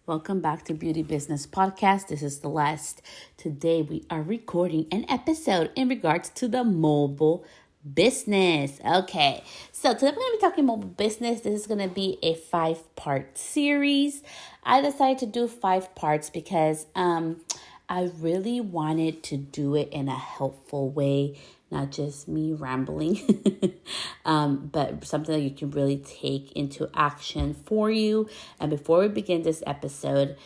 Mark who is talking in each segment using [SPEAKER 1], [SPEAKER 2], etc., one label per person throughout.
[SPEAKER 1] Welcome back to Beauty Business Podcast. This is Celeste. Today we are recording an episode in regards to the mobile business. Okay, so today we're going to be talking mobile business. This is going to be a 5-part series. I decided to do 5 parts because I really wanted to do it in a helpful way, not just me rambling, but something that you can really take into action for you. And before we begin this episode,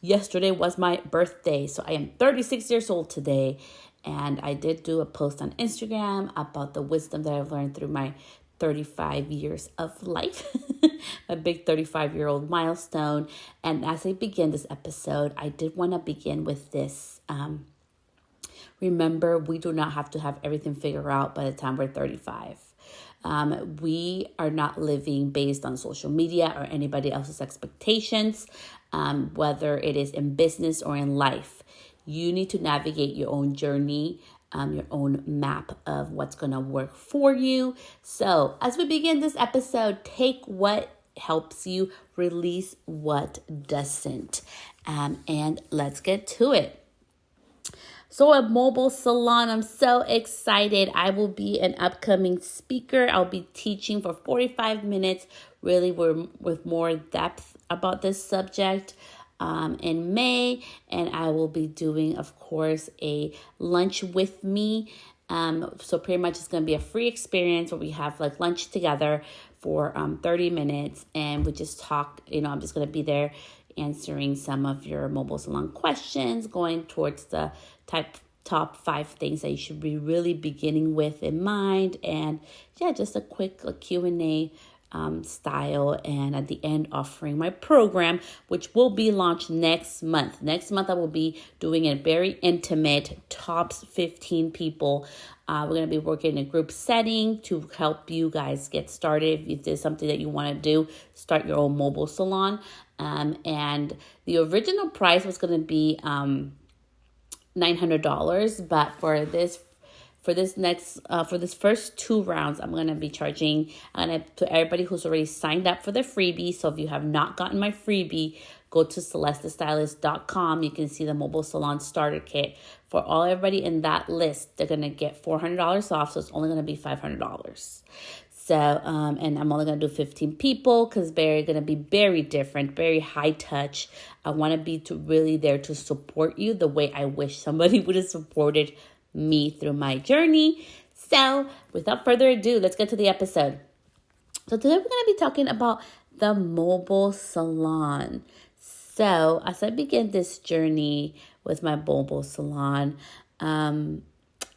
[SPEAKER 1] yesterday was my birthday. So I am 36 years old today. And I did do a post on Instagram about the wisdom that I've learned through my 35 years of life, a big 35-year-old milestone. And as I begin this episode, I did want to begin with this. Remember, we do not have to have everything figured out by the time we're 35. We are not living based on social media or anybody else's expectations, whether it is in business or in life. You need to navigate your own journey, your own map of what's going to work for you. So as we begin this episode, take what helps you, release what doesn't. And let's get to it. So a mobile salon, I'm so excited. I will be an upcoming speaker. I'll be teaching for 45 minutes, really with more depth about this subject in May. And I will be doing, of course, a lunch with me. So pretty much it's going to be a free experience where we have like lunch together for 30 minutes. And we just talk, I'm just going to be there answering some of your mobile salon questions, going towards the top 5 things that you should be really beginning with in mind. And just a quick Q&A style. And at the end, offering my program, which will be launched next month. Next month, I will be doing a very intimate tops 15 people. We're going to be working in a group setting to help you guys get started. If there's something that you want to do, start your own mobile salon. And the original price was going to be $900, but for this first 2 rounds, I'm going to be charging to everybody who's already signed up for the freebie. So if you have not gotten my freebie, go to celestestylist.com. You can see the mobile salon starter kit. For everybody in that list, they're going to get $400 off. So it's only going to be $500. So, and I'm only going to do 15 people because they're going to be very different, very high touch. I want to be really there to support you the way I wish somebody would have supported me through my journey. So without further ado, let's get to the episode. So today we're going to be talking about the mobile salon. So as I begin this journey with my mobile salon,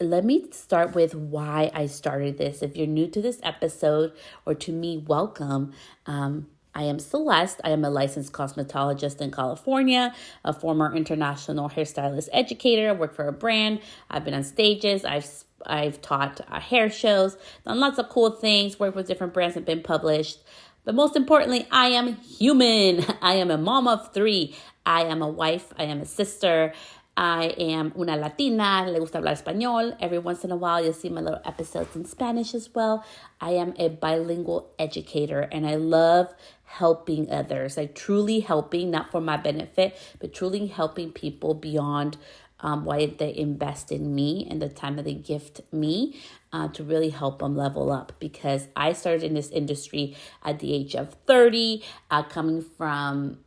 [SPEAKER 1] let me start with why I started this. If you're new to this episode or to me, welcome. I am Celeste. I am a licensed cosmetologist in California, a former international hairstylist educator. I work for a brand. I've been on stages. I've taught hair shows, done lots of cool things, worked with different brands and been published. But most importantly, I am human. I am a mom of 3. I am a wife. I am a sister. I am una Latina, le gusta hablar español. Every once in a while, you'll see my little episodes in Spanish as well. I am a bilingual educator, and I love helping others. Like truly helping, not for my benefit, but truly helping people beyond why they invest in me and the time that they gift me to really help them level up. Because I started in this industry at the age of 30, coming from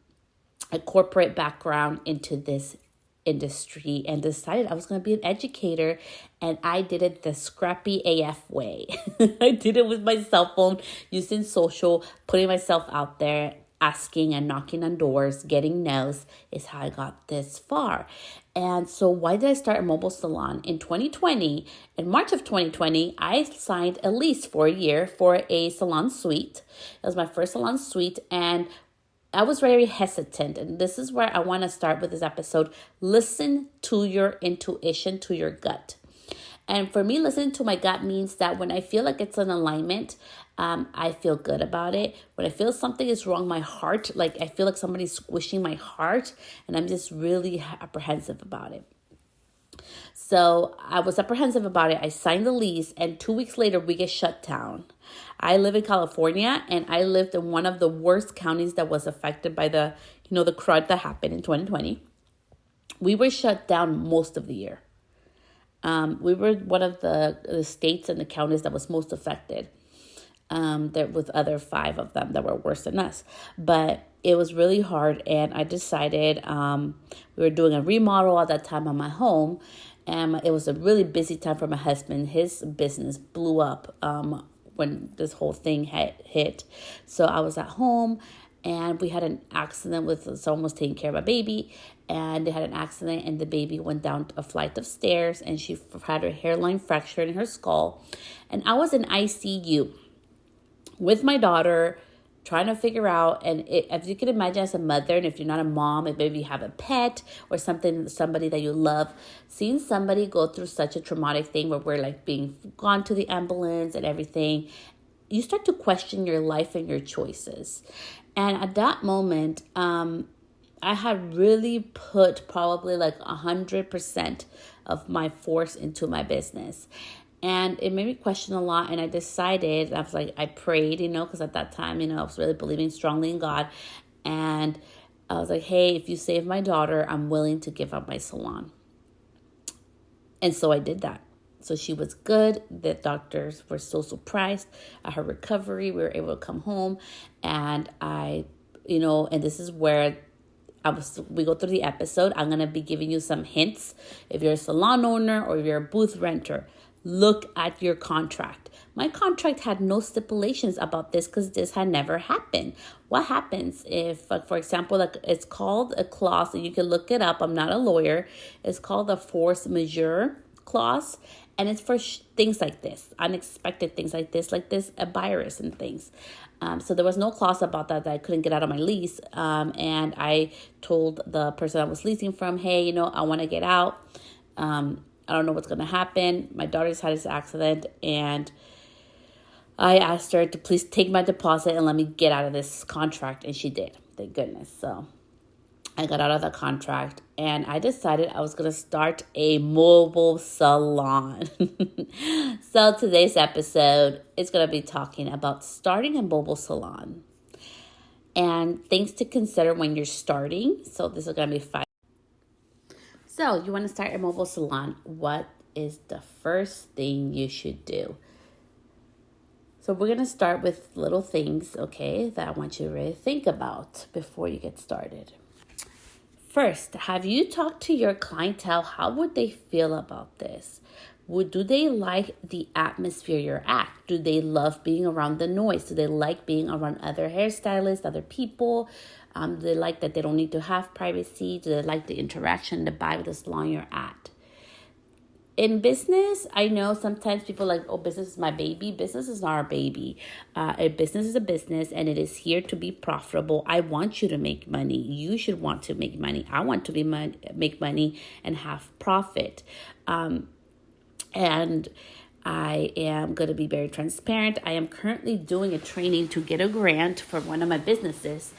[SPEAKER 1] a corporate background into this industry, and decided I was going to be an educator, and I did it the scrappy AF way. I did it with my cell phone, using social, putting myself out there, asking and knocking on doors, getting no's is how I got this far. And so why did I start a mobile salon? In 2020, in March of 2020, I signed a lease for a year for a salon suite. It was my first salon suite, and I was very hesitant, and this is where I want to start with this episode. Listen to your intuition, to your gut. And for me, listening to my gut means that when I feel like it's in alignment, I feel good about it. When I feel something is wrong, my heart, like I feel like somebody's squishing my heart, and I'm just really apprehensive about it. So I was apprehensive about it. I signed the lease, and 2 weeks later, we get shut down. I live in California, and I lived in one of the worst counties that was affected by the crud that happened in 2020. We were shut down most of the year. We were one of the states and the counties that was most affected. There with other 5 of them that were worse than us. But it was really hard, and I decided we were doing a remodel at that time on my home, and it was a really busy time for my husband. His business blew up when this whole thing hit. So I was at home, and we had an accident with someone was taking care of a baby, and they had an accident, and the baby went down a flight of stairs, and she had her hairline fractured in her skull. And I was in ICU with my daughter, trying to figure out, and if you can imagine as a mother, and if you're not a mom, if maybe you have a pet or somebody that you love, seeing somebody go through such a traumatic thing where we're like being gone to the ambulance and everything, you start to question your life and your choices. And at that moment, I had really put probably like 100% of my force into my business. And it made me question a lot. And I decided, I was like, I prayed, because at that time, I was really believing strongly in God. And I was like, hey, if you save my daughter, I'm willing to give up my salon. And so I did that. So she was good. The doctors were so surprised at her recovery. We were able to come home. And and this is where we go through the episode. I'm going to be giving you some hints. If you're a salon owner or if you're a booth renter, look at your contract. My contract had no stipulations about this because this had never happened. What happens if, for example, like it's called a clause, and you can look it up. I'm not a lawyer. It's called a force majeure clause. And it's for things like this, unexpected things like this, a virus and things. So there was no clause about that I couldn't get out of my lease. And I told the person I was leasing from, hey, I want to get out. I don't know what's going to happen. My daughter's had this accident, and I asked her to please take my deposit and let me get out of this contract, and she did. Thank goodness. So I got out of the contract, and I decided I was going to start a mobile salon. So today's episode is going to be talking about starting a mobile salon and things to consider when you're starting. So this is going to be 5. So you want to start a mobile salon. What is the first thing you should do? So we're going to start with little things, okay, that I want you to really think about before you get started. First, have you talked to your clientele? How would they feel about this? Do they like the atmosphere you're at? Do they love being around the noise? Do they like being around other hairstylists, other people? Do they like that they don't need to have privacy? Do they like the interaction, the vibe of the salon you're at? In business, I know sometimes people are like, oh, business is my baby. Business is not our baby. A business is a business, and it is here to be profitable. I want you to make money. You should want to make money. I want to make money and have profit. And I am going to be very transparent. I am currently doing a training to get a grant for one of my businesses.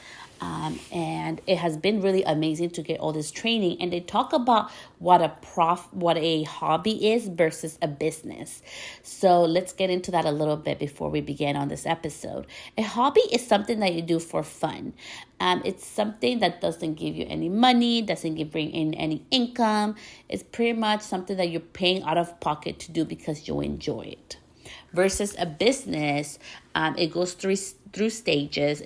[SPEAKER 1] And it has been really amazing to get all this training. And they talk about what a hobby is versus a business. So let's get into that a little bit before we begin on this episode. A hobby is something that you do for fun. It's something that doesn't give you any money, doesn't bring in any income. It's pretty much something that you're paying out of pocket to do because you enjoy it. Versus a business, it goes through stages.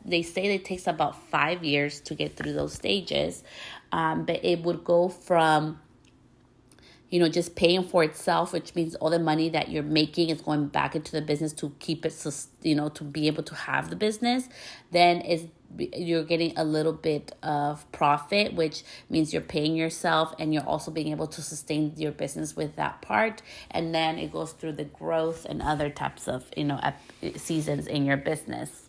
[SPEAKER 1] They say it takes about 5 years to get through those stages, but it would go from just paying for itself, which means all the money that you're making is going back into the business to keep it, to be able to have the business. Then you're getting a little bit of profit, which means you're paying yourself and you're also being able to sustain your business with that part. And then it goes through the growth and other types of, seasons in your business.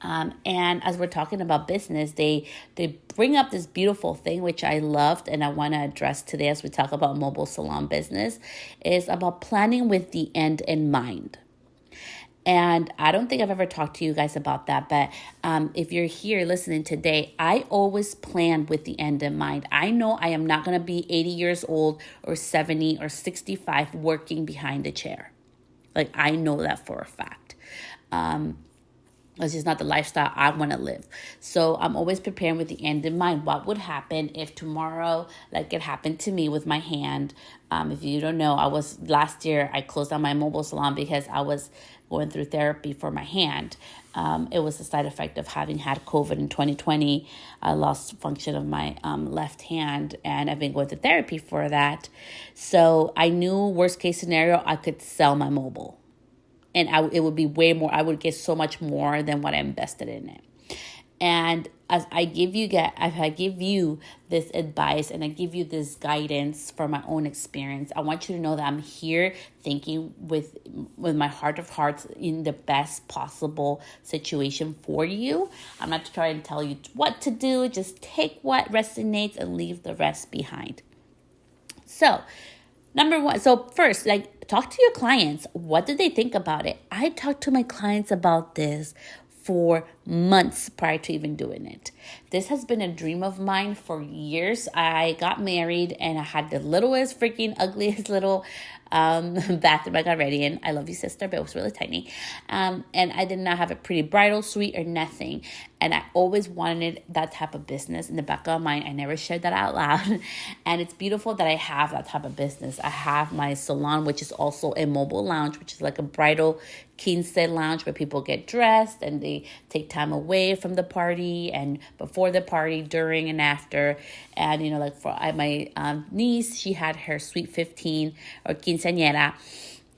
[SPEAKER 1] And as we're talking about business, they bring up this beautiful thing, which I loved and I want to address today as we talk about mobile salon business, is about planning with the end in mind. And I don't think I've ever talked to you guys about that. But if you're here listening today, I always plan with the end in mind. I know I am not going to be 80 years old or 70 or 65 working behind a chair. Like, I know that for a fact. It's just not the lifestyle I want to live. So I'm always preparing with the end in mind. What would happen if tomorrow, like it happened to me with my hand? If you don't know, last year I closed down my mobile salon because I was going through therapy for my hand. It was a side effect of having had COVID in 2020. I lost function of my left hand, and I've been going to therapy for that. So I knew worst case scenario, I could sell my mobile. And it would be way more. I would get so much more than what I invested in it. And as I give you this advice and I give you this guidance from my own experience, I want you to know that I'm here thinking with my heart of hearts in the best possible situation for you. I'm not trying to tell you what to do. Just take what resonates and leave the rest behind. So, number one, so first, talk to your clients. What do they think about it? I talked to my clients about this for months prior to even doing it. This has been a dream of mine for years. I got married and I had the littlest, freaking ugliest little bathroom I got ready in. I love you, sister, but it was really tiny. And I did not have a pretty bridal suite or nothing. And I always wanted that type of business in the back of my mind. I never shared that out loud. And it's beautiful that I have that type of business. I have my salon, which is also a mobile lounge, which is like a bridal quince lounge where people get dressed and they take time away from the party and before the party, during and after. And, for my niece, she had her Sweet 15 or quinceañera.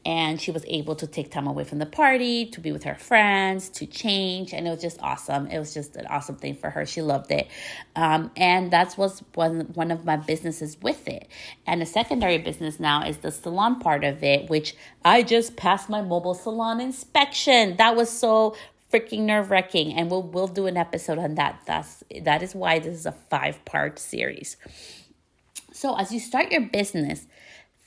[SPEAKER 1] And she was able to take time away from the party, to be with her friends, to change. And it was just awesome. It was just an awesome thing for her. She loved it. And that's what's one of my businesses with it. And the secondary business now is the salon part of it, which I just passed my mobile salon inspection. That was so freaking nerve-wracking. And we'll do an episode on that. That is why this is a 5-part series. So as you start your business,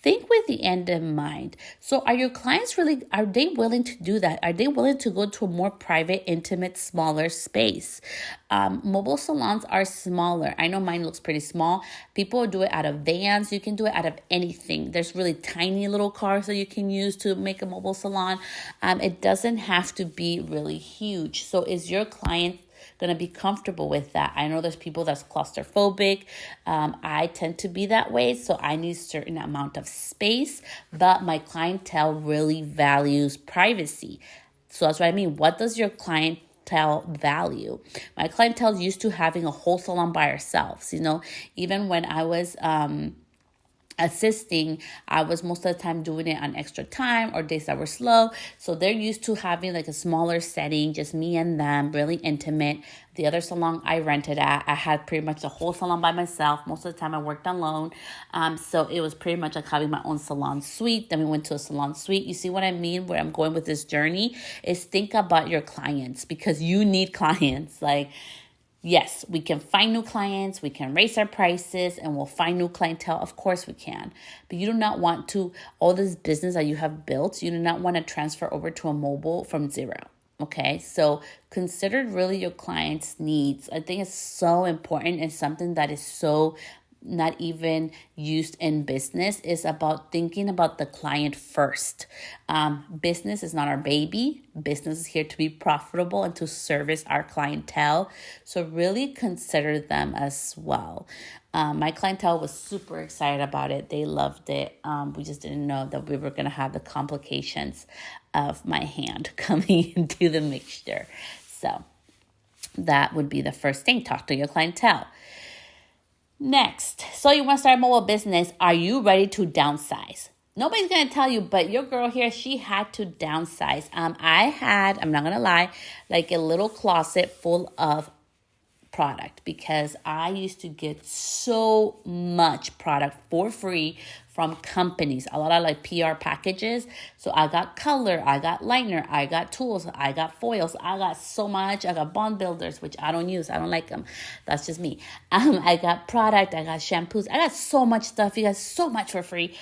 [SPEAKER 1] think with the end in mind. So are your clients are they willing to do that? Are they willing to go to a more private, intimate, smaller space? Mobile salons are smaller. I know mine looks pretty small. People do it out of vans. You can do it out of anything. There's really tiny little cars that you can use to make a mobile salon. It doesn't have to be really huge. So is your client going to be comfortable with that? I know there's people that's claustrophobic. I tend to be that way, so I need a certain amount of space, but my clientele really values privacy. So that's what I mean. What does your clientele value? My clientele is used to having a whole salon by ourselves. Even when I was assisting, I was most of the time doing it on extra time or days that were slow. So they're used to having like a smaller setting, just me and them, really intimate. The other salon I rented at, I had pretty much the whole salon by myself. Most of the time I worked alone. So it was pretty much like having my own salon suite. Then we went to a salon suite. You see what I mean? Where I'm going with this journey is think about your clients, because you need clients. Yes, we can find new clients, we can raise our prices, and we'll find new clientele. Of course we can. But you do not want to, all this business that you have built, you do not want to transfer over to a mobile from zero. Okay, so consider really your clients' needs. I think it's so important, and something that is so not even used in business is about thinking about the client first. Business is not our baby. Business is here to be profitable and to service our clientele. So really consider them as well. My clientele was super excited about it. They loved it. We just didn't know that we were going to have the complications of my hand coming into the mixture. So that would be the first thing. Talk to your clientele. Next, so you want to start a mobile business. Are you ready to downsize? Nobody's going to tell you, but your girl here, she had to downsize. I had, I'm not going to lie, like a little closet full of product, because I used to get so much product for free from companies, a lot of like PR packages. So I got color, I got liner, I got tools, I got foils, I got so much. I got bond builders, which I don't use. I don't like them. That's just me. I got product, I got shampoos. I got so much stuff. You got so much for free.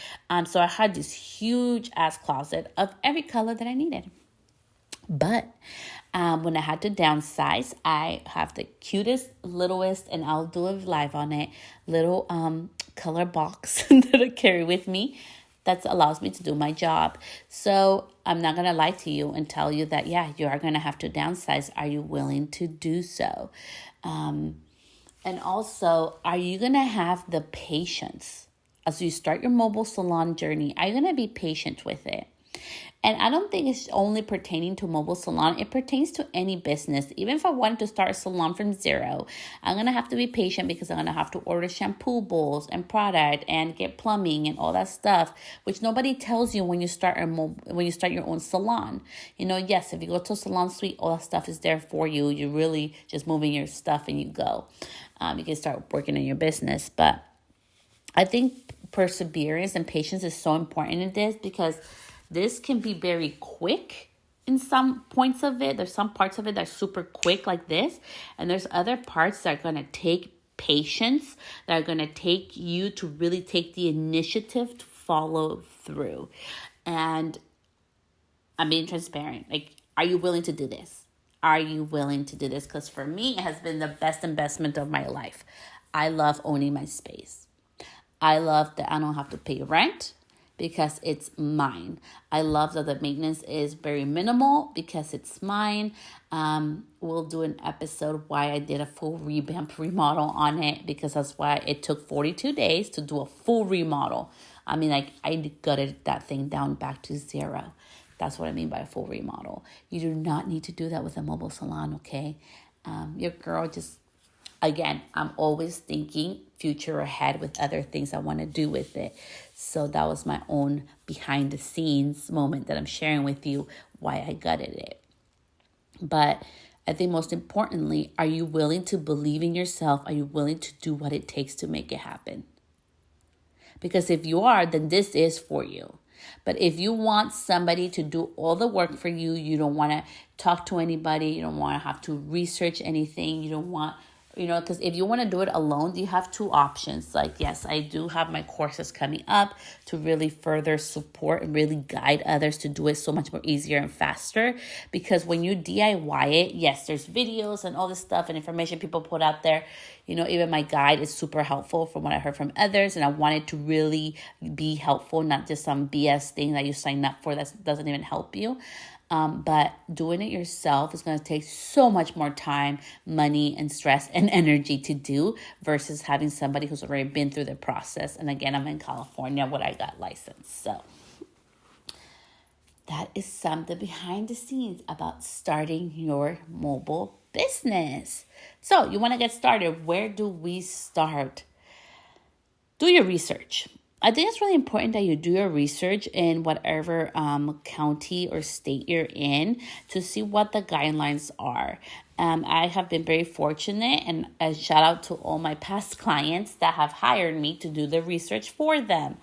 [SPEAKER 1] So I had this huge ass closet of every color that I needed. But when I had to downsize, I have the cutest, littlest, and I'll do a live on it, little color box that I carry with me that allows me to do my job. So I'm not going to lie to you and tell you that, yeah, you are going to have to downsize. Are you willing to do so? And also, are you going to have the patience as you start your mobile salon journey? Are you going to be patient with it? And I don't think it's only pertaining to mobile salon. It pertains to any business. Even if I wanted to start a salon from zero, I'm going to have to be patient because I'm going to have to order shampoo bowls and product and get plumbing and all that stuff, which nobody tells you when you start your own salon. Yes, if you go to a salon suite, all that stuff is there for you. You're really just moving your stuff and you go. You can start working on your business. But I think perseverance and patience is so important in this because this can be very quick in some points of it. There's some parts of it that are super quick like this. And there's other parts that are going to take patience, that are going to take you to really take the initiative to follow through. And I'm being transparent. Like, are you willing to do this? Are you willing to do this? Because for me, it has been the best investment of my life. I love owning my space. I love that I don't have to pay rent because it's mine. I love that the maintenance is very minimal because it's mine. We'll do an episode why I did a full remodel on it, because that's why it took 42 days to do a full remodel. I mean, like, I gutted that thing down back to zero. That's what I mean by a full remodel. You do not need to do that with a mobile salon, okay? Your girl just, again, I'm always thinking future ahead with other things I want to do with it. So that was my own behind the scenes moment that I'm sharing with you why I gutted it. But I think most importantly, are you willing to believe in yourself? Are you willing to do what it takes to make it happen? Because if you are, then this is for you. But if you want somebody to do all the work for you, you don't want to talk to anybody, you don't want to have to research anything, you don't want, because if you want to do it alone, you have two options. Like, yes, I do have my courses coming up to really further support and really guide others to do it so much more easier and faster. Because when you DIY it, yes, there's videos and all this stuff and information people put out there. Even my guide is super helpful from what I heard from others. And I wanted to really be helpful, not just some BS thing that you sign up for that doesn't even help you. But doing it yourself is going to take so much more time, money, and stress and energy to do versus having somebody who's already been through the process. And again, I'm in California when I got licensed. So that is something behind the scenes about starting your mobile business. So you want to get started. Where do we start? Do your research. I think it's really important that you do your research in whatever county or state you're in to see what the guidelines are. I have been very fortunate, and a shout out to all my past clients that have hired me to do the research for them.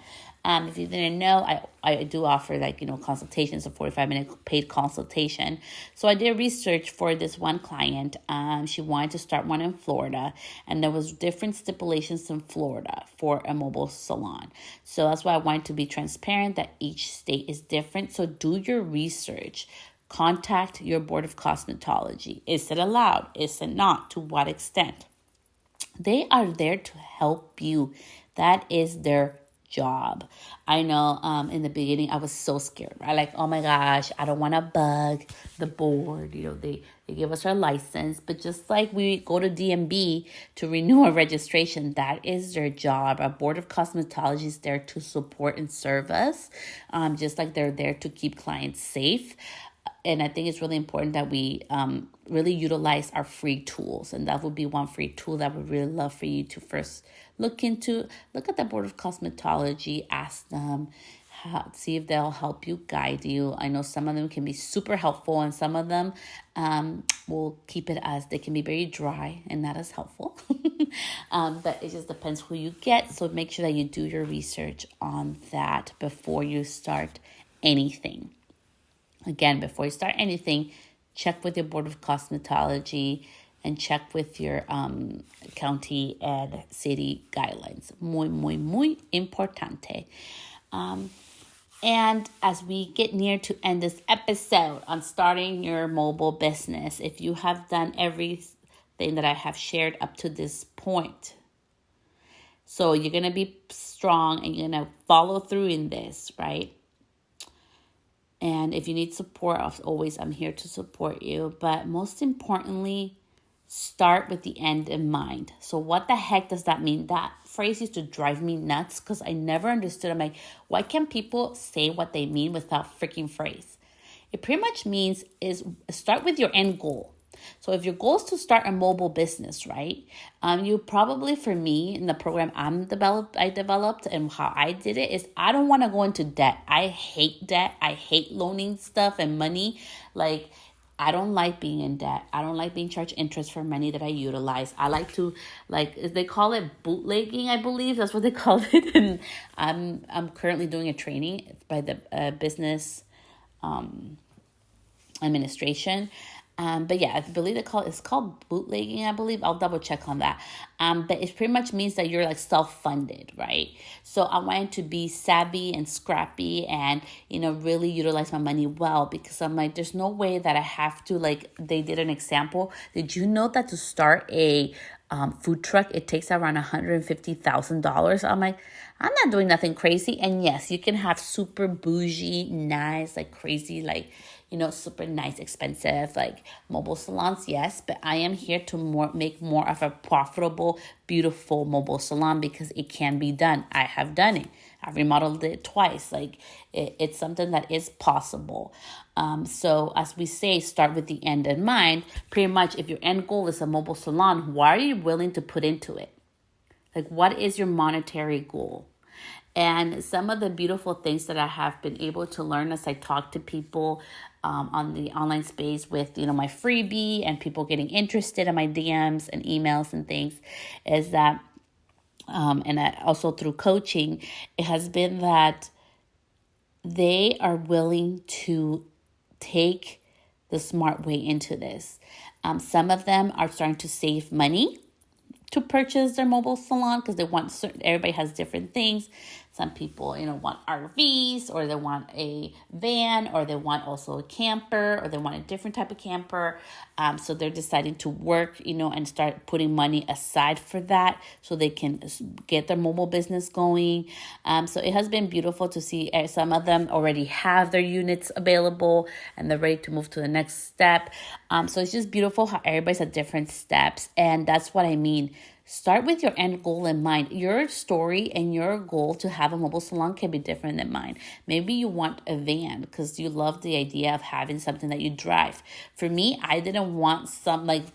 [SPEAKER 1] If you didn't know, I do offer consultations, a 45-minute paid consultation. So I did research for this one client. She wanted to start one in Florida, and there was different stipulations in Florida for a mobile salon. So that's why I wanted to be transparent that each state is different. So do your research. Contact your board of cosmetology. Is it allowed? Is it not? To what extent? They are there to help you. That is their job. I know in the beginning I was so scared, right? Like, oh my gosh, I don't want to bug the board. They give us our license, but just like we go to DMB to renew our registration, that is their job. Our board of cosmetology is there to support and serve us, just like they're there to keep clients safe. And I think it's really important that we really utilize our free tools. And that would be one free tool that I would really love for you to first look into. Look at the Board of Cosmetology, ask them, see if they'll help you, guide you. I know some of them can be super helpful, and some of them will keep it as they can be very dry and not as helpful. But it just depends who you get. So make sure that you do your research on that before you start anything. Again, before you start anything, check with your Board of Cosmetology and check with your county and city guidelines. Muy, muy, muy importante. And as we get near to end this episode on starting your mobile business, if you have done everything that I have shared up to this point, so you're going to be strong and you're going to follow through in this, right? And if you need support, I'm here to support you. But most importantly, start with the end in mind. So what the heck does that mean? That phrase used to drive me nuts because I never understood. I'm like, why can't people say what they mean without freaking phrase? It pretty much means is start with your end goal. So if your goal is to start a mobile business, right? You probably, for me, in the program I developed and how I did it is I don't want to go into debt. I hate debt. I hate loaning stuff and money. Like, I don't like being in debt. I don't like being charged interest for money that I utilize. I like to, they call it bootlegging, I believe. That's what they call it. And I'm currently doing a training by the business administration. But yeah, I believe it's called bootlegging, I believe. I'll double check on that. But it pretty much means that you're like self-funded, right? So I wanted to be savvy and scrappy and, really utilize my money well, because I'm like, there's no way that I have to, like, they did an example. Did you know that to start a food truck, it takes around $150,000? I'm like, I'm not doing nothing crazy. And yes, you can have super bougie, nice, like crazy, like, super nice, expensive, like mobile salons, yes. But I am here to make more of a profitable, beautiful mobile salon because it can be done. I have done it. I've remodeled it twice. Like it's something that is possible. So as we say, start with the end in mind. Pretty much, if your end goal is a mobile salon, what are you willing to put into it? Like, what is your monetary goal? And some of the beautiful things that I have been able to learn as I talk to people on the online space with, my freebie and people getting interested in my DMs and emails and things is that, and also through coaching, it has been that they are willing to take the smart way into this. Some of them are starting to save money to purchase their mobile salon because they want everybody has different things. Some people, want RVs, or they want a van, or they want also a camper, or they want a different type of camper. So they're deciding to work, and start putting money aside for that so they can get their mobile business going. So it has been beautiful to see some of them already have their units available and they're ready to move to the next step. So it's just beautiful how everybody's at different steps. And that's what I mean. Start with your end goal in mind. Your story and your goal to have a mobile salon can be different than mine. Maybe you want a van because you love the idea of having something that you drive. For me, I didn't want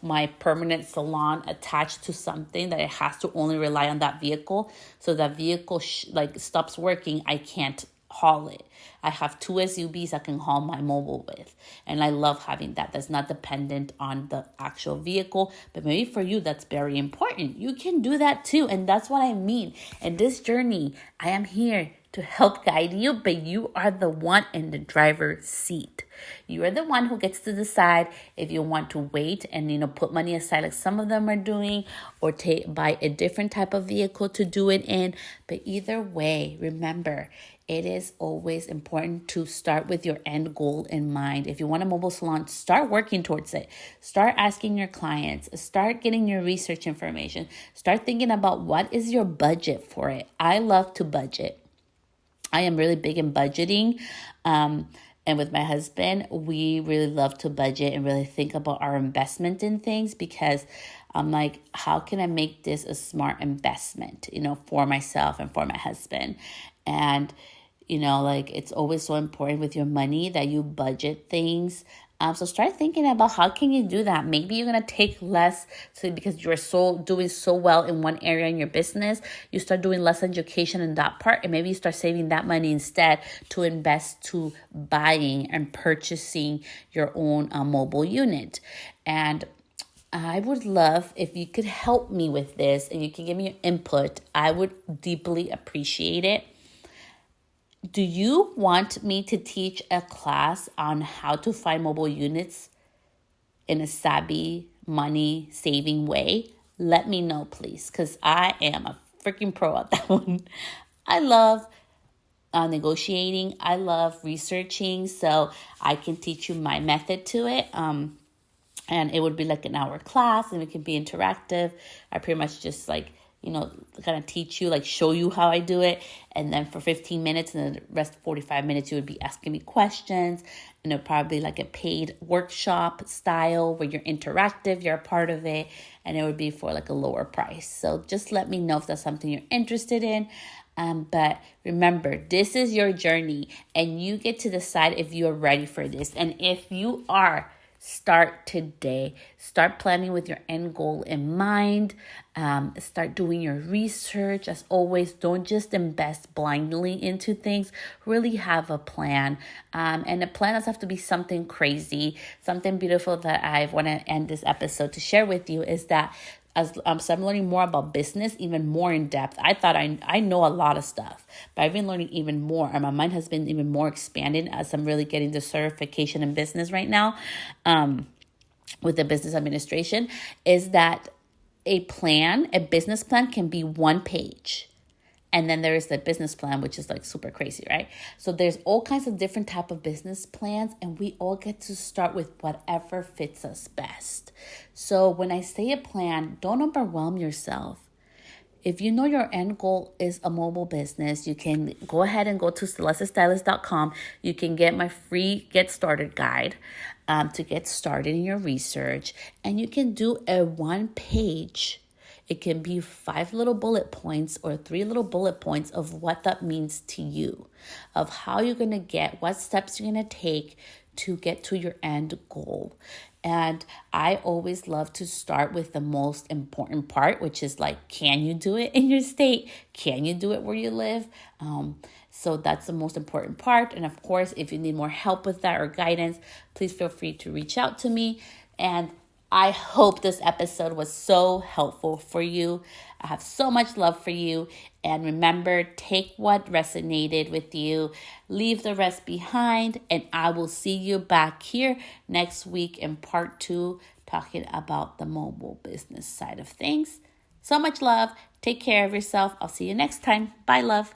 [SPEAKER 1] my permanent salon attached to something that it has to only rely on that vehicle. So that vehicle stops working, I can't haul it. I have 2 SUVs I can haul my mobile with. And I love having that. That's not dependent on the actual vehicle. But maybe for you, that's very important. You can do that too. And that's what I mean. In this journey, I am here to help guide you, but you are the one in the driver's seat. You are the one who gets to decide if you want to wait and, put money aside like some of them are doing, or buy a different type of vehicle to do it in. But either way, remember, it is always important to start with your end goal in mind. If you want a mobile salon, start working towards it. Start asking your clients. Start getting your research information. Start thinking about what is your budget for it. I love to budget. I am really big in budgeting. And with my husband, we really love to budget and really think about our investment in things, because I'm like, how can I make this a smart investment, for myself and for my husband? And, it's always so important with your money that you budget things. So start thinking about how can you do that. Maybe you're going to take less because you're doing so well in one area in your business. You start doing less education in that part, and maybe you start saving that money instead to invest to buying and purchasing your own mobile unit. And I would love if you could help me with this and you can give me your input. I would deeply appreciate it. Do you want me to teach a class on how to find mobile units in a savvy, money-saving way? Let me know, please, because I am a freaking pro at that one. I love negotiating. I love researching, so I can teach you my method to it. And it would be like an hour class, and it can be interactive. I pretty much just like, kind of teach you, like show you how I do it. And then for 15 minutes and then the rest 45 minutes, you would be asking me questions. And it'll probably like a paid workshop style where you're interactive, you're a part of it. And it would be for like a lower price. So just let me know if that's something you're interested in. But remember, this is your journey and you get to decide if you're ready for this. And if you are, start today. Start planning with your end goal in mind. Start doing your research. As always, don't just invest blindly into things. Really have a plan. And the plan doesn't have to be something crazy. Something beautiful that I want to end this episode to share with you is that as so I'm learning more about business, even more in depth. I thought I know a lot of stuff, but I've been learning even more. And my mind has been even more expanded as I'm really getting the certification in business right now with the business administration, is that a business plan can be one page. And then there is the business plan, which is like super crazy, right? So there's all kinds of different type of business plans, and we all get to start with whatever fits us best. So when I say a plan, don't overwhelm yourself. If you know your end goal is a mobile business, you can go ahead and go to celestestylist.com. You can get my free Get Started guide to get started in your research. And you can do a one page. It can be 5 little bullet points or 3 little bullet points of what that means to you, of how you're going to get, what steps you're going to take to get to your end goal. And I always love to start with the most important part, which is like, can you do it in your state? Can you do it where you live? So that's the most important part. And of course, if you need more help with that or guidance, please feel free to reach out to me. And I hope this episode was so helpful for you. I have so much love for you. And remember, take what resonated with you, leave the rest behind, and I will see you back here next week in part 2, talking about the mobile business side of things. So much love. Take care of yourself. I'll see you next time. Bye, love.